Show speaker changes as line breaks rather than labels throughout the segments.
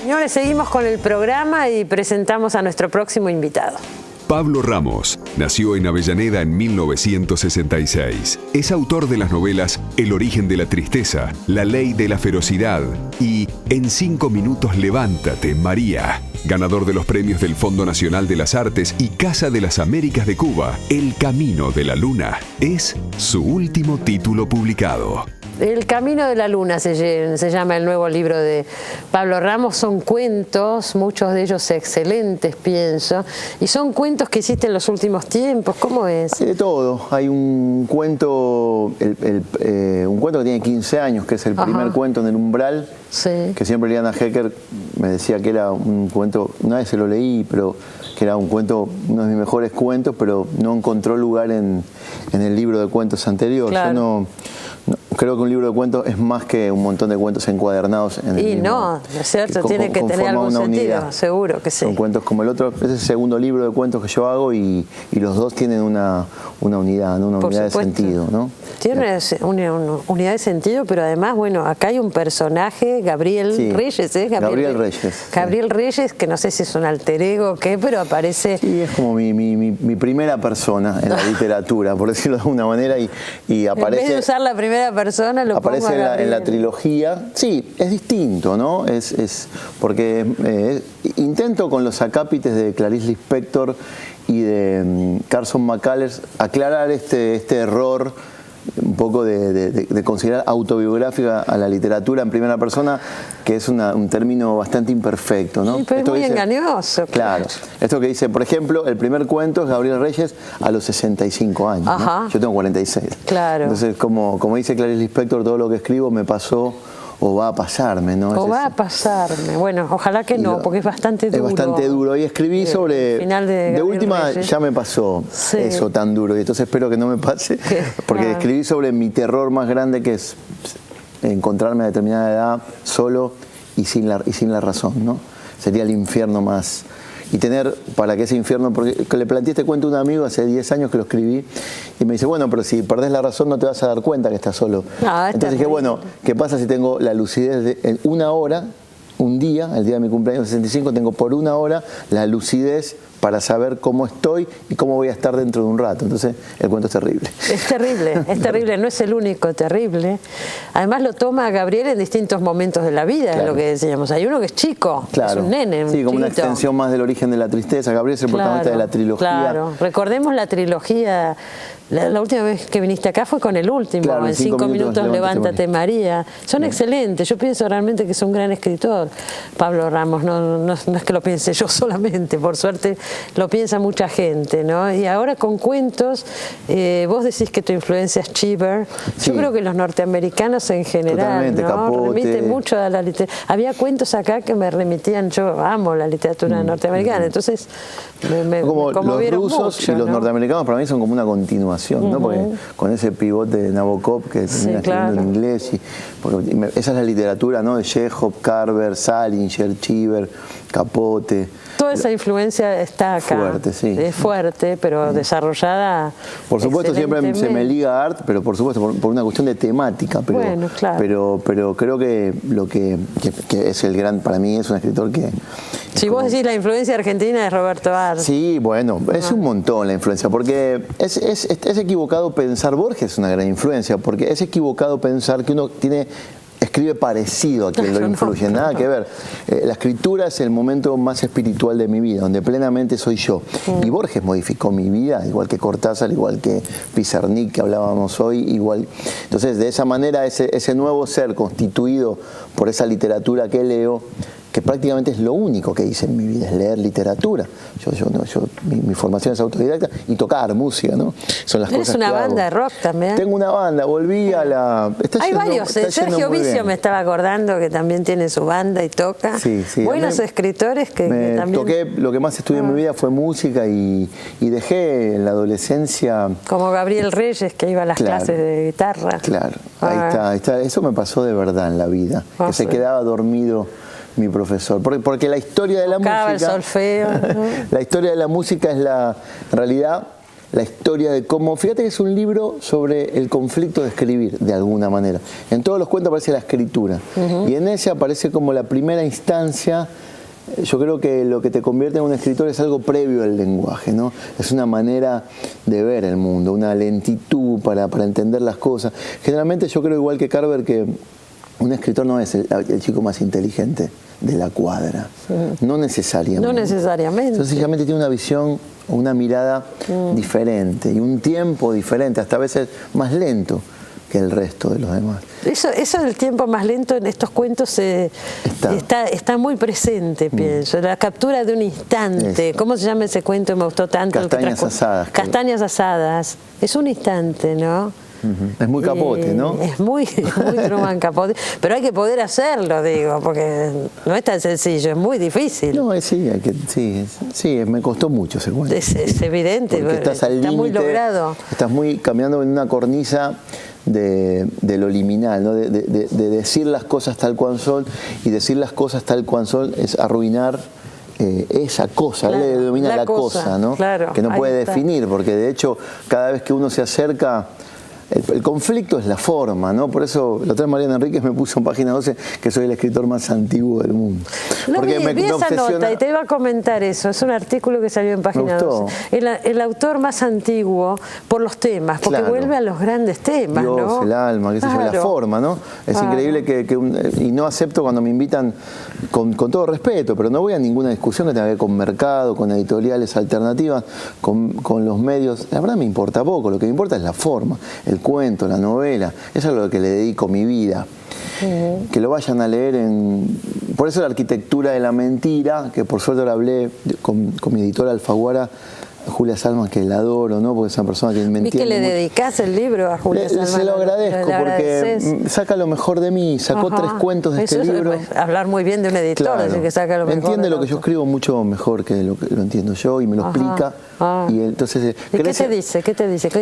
Señores, seguimos con el programa y presentamos a nuestro próximo invitado.
Pablo Ramos nació en Avellaneda en 1966. Es autor de las novelas El origen de la tristeza, La ley de la ferocidad y En 5 minutos levántate, María. Ganador de los premios del Fondo Nacional de las Artes y Casa de las Américas de Cuba, El camino de la luna es su último título publicado.
El camino de la luna se llama el nuevo libro de Pablo Ramos. Son cuentos, muchos de ellos excelentes, pienso. Y son cuentos que hiciste en los últimos tiempos. ¿Cómo es?
Hay de todo. Hay un cuento, un cuento que tiene 15 años, que es el primer cuento en el umbral.
Sí.
Que siempre Liana Hecker me decía que era un cuento, una vez se lo leí, pero que era un cuento, uno de mis mejores cuentos, pero no encontró lugar en el libro de cuentos anterior.
Claro.
Yo no creo que un libro de cuentos es más que un montón de cuentos encuadernados en el mismo.
No es cierto, tiene que tener algún sentido, seguro que sí.
Son cuentos como el otro, es el segundo libro de cuentos que yo hago y los dos tienen una unidad, ¿no? Una unidad de sentido, ¿no?
Tiene una unidad de sentido, pero además, bueno, acá hay un personaje, Gabriel Reyes, ¿eh?
Gabriel Reyes.
Gabriel Reyes, que no sé si es un alter ego o qué, pero aparece...
Sí, es como mi primera persona en la literatura, por decirlo de alguna manera, y aparece...
En vez de usar la primera persona, lo
aparece
pongo a
en la trilogía. Sí, es distinto, ¿no? Porque intento con los acápites de Clarice Lispector y de Carson McCullers aclarar este error un poco de considerar autobiográfica a la literatura en primera persona, que es un término bastante imperfecto, ¿no?
Sí, pero es muy engañoso.
Claro. Esto que dice, por ejemplo, el primer cuento es Gabriel Reyes a los 65 años. ¿No? Yo tengo 46.
Claro.
Entonces, como dice Clarice Lispector, todo lo que escribo me pasó o va a pasarme, ¿no?
O va a pasarme. Bueno, ojalá que no, porque es bastante duro.
Es bastante duro. Y escribí sobre...
Final de
última
Reyes.
Ya me pasó eso tan duro. Y entonces espero que no me pase. Porque escribí sobre mi terror más grande, que es encontrarme a determinada edad solo y sin la razón, ¿no? Sería el infierno más... Y tener, para que ese infierno, porque le planteé este cuento a un amigo hace 10 años que lo escribí, y me dice, bueno, pero si perdés la razón no te vas a dar cuenta que estás solo. Entonces dije, bueno, ¿qué pasa si tengo la lucidez en una hora, un día, el día de mi cumpleaños 65, tengo por una hora la lucidez para saber cómo estoy y cómo voy a estar dentro de un rato? Entonces, el cuento es terrible.
Es terrible, no es el único terrible. Además lo toma Gabriel en distintos momentos de la vida, es lo que decíamos. Hay uno que es chico, es un nene,
sí, como una extensión más del origen de la tristeza. Gabriel es el protagonista de la trilogía.
Claro, recordemos la trilogía. La última vez que viniste acá fue con el último, en 5 minutos levántate, María. Son excelentes, yo pienso realmente que es un gran escritor, Pablo Ramos, no es que lo piense yo solamente, por suerte lo piensa mucha gente, ¿no? Y ahora con cuentos, vos decís que tu influencia es Cheever, yo creo que los norteamericanos en general, ¿no?
Capote.
Remiten mucho a la literatura. Había cuentos acá que me remitían, yo amo la literatura norteamericana, entonces me
como los rusos
mucho,
y los norteamericanos para mí son como una continuación, ¿no? Porque con ese pivote de Nabokov que termina escribiendo en inglés, esa es la literatura, ¿no? De Chekhov, Carver, Salinger, Cheever, Capote.
Toda esa influencia está acá.
Fuerte, sí.
Es fuerte, pero desarrolllla.
Por supuesto, siempre se me liga a art, pero por supuesto, por una cuestión de temática. Pero,
bueno, claro.
Pero creo que lo que es el gran, para mí es un escritor que...
Si vos decís la influencia argentina es Roberto Art.
Sí, bueno, es un montón la influencia, porque es equivocado pensar, Borges es una gran influencia, porque es equivocado pensar que uno escribe parecido a quien lo influye, nada que ver. La escritura es el momento más espiritual de mi vida, donde plenamente soy yo. Y Borges modificó mi vida, igual que Cortázar, igual que Pizarnik, que hablábamos hoy, igual. Entonces, de esa manera, ese nuevo ser constituido por esa literatura que leo, que prácticamente es lo único que hice en mi vida, es leer literatura. Mi formación es autodidacta y tocar música, ¿no? Son las cosas que
una banda
hago.
de rock también.
Tengo una banda, volví a la...
Hay varios, Sergio Vicio me estaba acordando que también tiene su banda y toca.
Sí.
Buenos escritores que también...
Toqué, lo que más estudié en mi vida fue música y dejé en la adolescencia...
Como Gabriel Reyes, que iba a las clases de guitarra.
Claro, ahí está. Eso me pasó de verdad en la vida, que se quedaba dormido mi profesor, porque la historia de la música,
el solfeo, ¿no?
La historia de la música es en realidad la historia de cómo, fíjate que es un libro sobre el conflicto de escribir, de alguna manera. En todos los cuentos aparece la escritura, y en ese aparece como la primera instancia. Yo creo que lo que te convierte en un escritor es algo previo al lenguaje, ¿no? Es una manera de ver el mundo, una lentitud para entender las cosas. Generalmente yo creo, igual que Carver, que un escritor no es el chico más inteligente de la cuadra, no necesariamente.
No necesariamente.
Sencillamente tiene una visión o una mirada diferente y un tiempo diferente, hasta a veces más lento que el resto de los demás.
Eso del tiempo más lento en estos cuentos está muy presente, pienso. La captura de un instante. Eso. ¿Cómo se llama ese cuento? Me gustó tanto.
Castañas asadas.
Castañas asadas. Es un instante, ¿no?
Es muy Capote, ¿no?
Es muy Truman Capote, pero hay que poder hacerlo, digo, porque no es tan sencillo, es muy difícil.
No, sí, me costó mucho ese cuento.
Es evidente,
porque estás al límite,
muy logrado.
Estás muy caminando en una cornisa de lo liminal, ¿no? de decir las cosas tal cual son, y decir las cosas tal cual son es arruinar esa cosa,
claro,
le denomina la cosa, ¿no?
Claro,
que no puede definir, porque de hecho cada vez que uno se acerca, el conflicto es la forma, ¿no? Por eso la otra Mariana Enríquez me puso en página 12 que soy el escritor más antiguo del mundo.
Porque vi esa nota y te iba a comentar eso. Es un artículo que salió en página 12. El autor más antiguo por los temas, porque vuelve a los grandes temas,
Dios,
¿no?
el alma, qué sé yo, la forma, ¿no? Es increíble y no acepto cuando me invitan, con todo respeto, pero no voy a ninguna discusión que tenga que ver con mercado, con editoriales alternativas, con los medios. La verdad me importa poco, lo que me importa es la forma, el cuento, la novela. Eso es a lo que le dedico mi vida. Que lo vayan a leer por eso la arquitectura de la mentira, que por suerte ahora hablé con mi editora Alfaguara, Julia Salman, que la adoro, ¿no? Porque es una persona que me entiende.
¿Y que le dedicás el libro a Julia Salman?
Se lo agradezco porque saca lo mejor de mí, sacó 3 cuentos de este libro.
Hablar muy bien de un editor, claro, decir que saca lo mejor.
Entiende lo que yo escribo mucho mejor que lo entiendo yo y me lo explica. Y entonces,
¿Y qué te dice? ¿Qué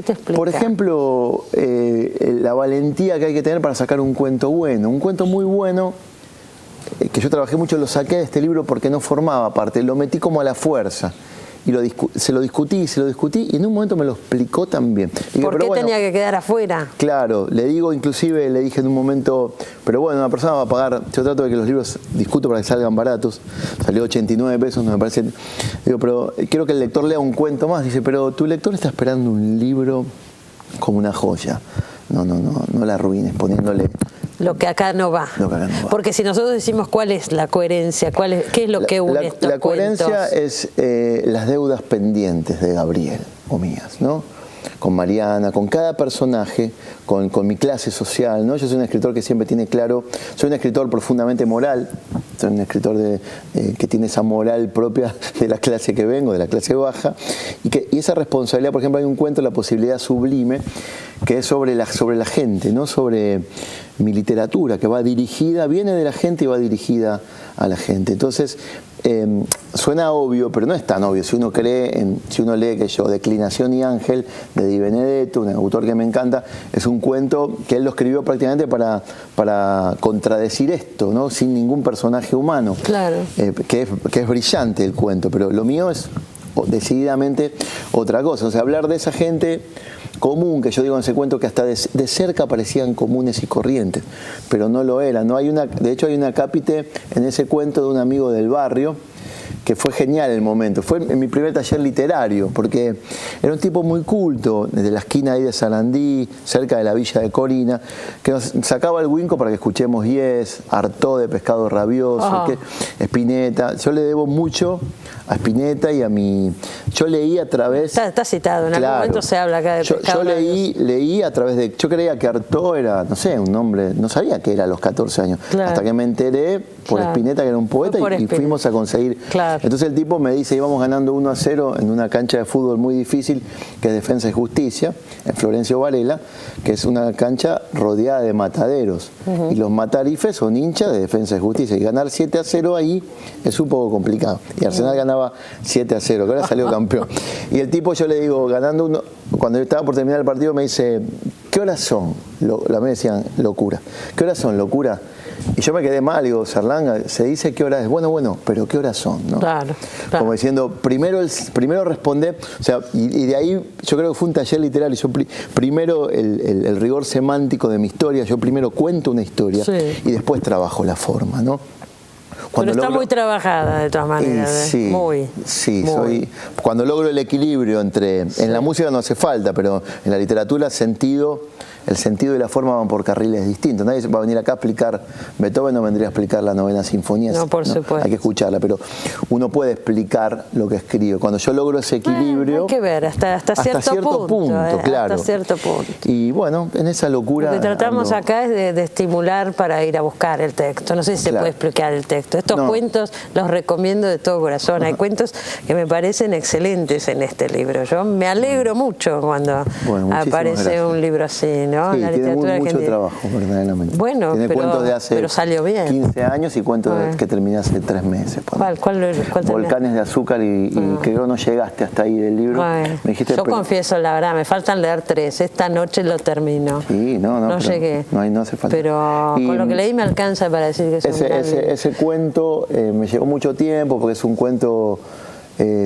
te explica?
Por ejemplo, la valentía que hay que tener para sacar un cuento bueno. Un cuento muy bueno, que yo trabajé mucho, lo saqué de este libro porque no formaba parte, lo metí como a la fuerza. Y se lo discutí y en un momento me lo explicó también.
¿Por qué tenía que quedar afuera?
Claro, le dije en un momento, pero bueno, una persona va a pagar, yo trato de que los libros discuto para que salgan baratos, salió 89 pesos, no me parece, digo, pero quiero que el lector lea un cuento más, dice, pero tu lector está esperando un libro como una joya, no la arruines poniéndole...
Lo que acá no va. Porque si nosotros decimos cuál es la coherencia, qué es lo que une estos
la coherencia
cuentos.
Es las deudas pendientes de Gabriel o mías, ¿no? Con Mariana, con cada personaje, con mi clase social, ¿no? Yo soy un escritor que siempre tiene claro, soy un escritor profundamente moral, soy un escritor que tiene esa moral propia de la clase que vengo, de la clase baja, y esa responsabilidad, por ejemplo, hay un cuento, La posibilidad sublime, que es sobre la gente, no sobre mi literatura, que viene de la gente y va dirigida a la gente. Entonces, suena obvio, pero no es tan obvio. Si uno lee Declinación y Ángel, de Di Benedetto, un autor que me encanta, es un cuento que él lo escribió prácticamente para contradecir esto, ¿no? Sin ningún personaje humano.
Claro.
Que es brillante el cuento, pero lo mío es decididamente otra cosa. O sea, hablar de esa gente común, que yo digo en ese cuento que hasta de cerca parecían comunes y corrientes, pero no lo eran, ¿no? De hecho hay un acápite en ese cuento de un amigo del barrio, que fue genial el momento. Fue en mi primer taller literario, porque era un tipo muy culto, desde la esquina ahí de Sarandí, cerca de la villa de Corina, que nos sacaba el Winco para que escuchemos Yes, Artaud de Pescado Rabioso, Spinetta. Yo le debo mucho a Spinetta y a yo leí a través...
Está citado, en algún momento se habla acá de Pescado Rabioso.
Yo leí a través de... Yo creía que Artaud era, no sé, un nombre... No sabía que era a los 14 años. Claro. Hasta que me enteré por Spinetta, que era un poeta, y fuimos a conseguir... Claro. Entonces el tipo me dice, íbamos ganando 1-0 en una cancha de fútbol muy difícil, que es Defensa y Justicia, en Florencio Varela, que es una cancha rodeada de mataderos. Y los matarifes son hinchas de Defensa y Justicia. Y ganar 7-0 ahí es un poco complicado. Y Arsenal ganaba 7-0, que ahora salió campeón. Y el tipo, yo le digo, ganando cuando yo estaba por terminar el partido, me dice, ¿qué horas son? A mí me decían, locura. ¿Qué horas son, locura? Y yo me quedé mal, digo, Serlán, se dice qué hora es. Bueno, pero qué horas son, ¿no?
Claro.
Como diciendo, primero responder, o sea, y de ahí yo creo que fue un taller literario. Yo primero el rigor semántico de mi historia, yo primero cuento una historia y después trabajo la forma, ¿no?
Pero está muy trabajada de todas maneras.
Sí,
muy.
Cuando logro el equilibrio en la música no hace falta, pero en la literatura el sentido y la forma van por carriles distintos. Nadie va a venir acá a explicar Beethoven, no vendría a explicar la novena sinfonía.
No, por supuesto.
Hay que escucharla, pero uno puede explicar lo que escribe. Cuando yo logro ese equilibrio...
hay que ver, hasta cierto punto,
claro.
Hasta cierto punto.
Y bueno, en esa locura...
Lo que tratamos acá es de estimular para ir a buscar el texto. No sé si se puede explicar el texto. Estos cuentos los recomiendo de todo corazón. Hay cuentos que me parecen excelentes en este libro. Yo me alegro mucho cuando aparece un libro así, ¿no?
Sí,
la
tiene
literatura
mucho trabajo, verdaderamente.
Bueno,
tiene cuentos de hace
pero salió bien.
15 años y cuentos que terminé hace 3 meses.
¿Cuál
Volcanes de azúcar y creo no llegaste hasta ahí del libro.
Me dijiste, yo confieso, la verdad, me faltan leer 3. Esta noche lo termino.
Sí, no
llegué.
No hace falta.
Pero con lo que leí me alcanza para decir que es
ese cuento me llevó mucho tiempo porque es un cuento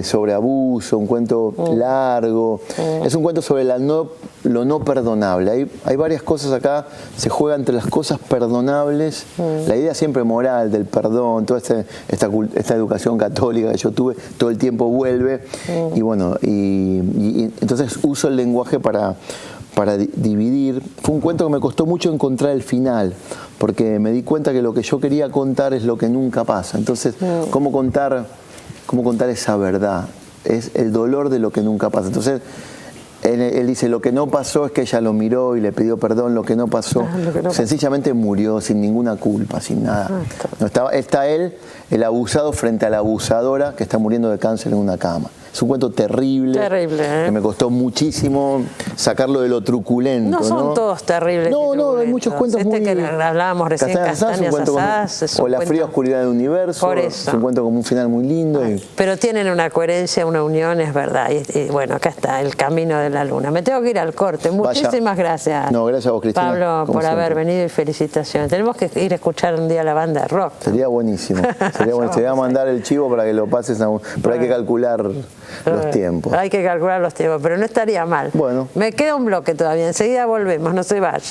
sobre abuso, un cuento largo, es un cuento sobre lo no perdonable. Hay varias cosas acá, se juega entre las cosas perdonables, la idea siempre moral del perdón, toda esta educación católica que yo tuve, todo el tiempo vuelve, y bueno, y entonces uso el lenguaje para dividir. Fue un cuento que me costó mucho encontrar el final, porque me di cuenta que lo que yo quería contar es lo que nunca pasa. Entonces, ¿cómo contar esa verdad? Es el dolor de lo que nunca pasa. Entonces, él dice, lo que no pasó es que ella lo miró y le pidió perdón, lo que no pasó, sencillamente murió sin ninguna culpa, sin nada. Está él, el abusado, frente a la abusadora que está muriendo de cáncer en una cama. Es un cuento terrible, que me costó muchísimo sacarlo de lo truculento.
No son todos terribles.
No, hay muchos cuentos muy...
que hablábamos recién, Castañas Asás,
o La fría oscuridad del universo.
Por eso.
Es un cuento con un final muy lindo.
Pero tienen una coherencia, una unión, es verdad. Y bueno, acá está, El camino de la luna. Me tengo que ir al corte. Muchísimas gracias.
No, gracias a vos, Cristina.
Pablo, por haber venido y felicitaciones. Tenemos que ir a escuchar un día la banda de rock.
Sería buenísimo. Te voy a mandar el chivo para que lo pases pero hay que calcular los tiempos.
Hay que calcular los tiempos, pero no estaría mal.
Bueno.
Me queda un bloque todavía, enseguida volvemos, no se vaya.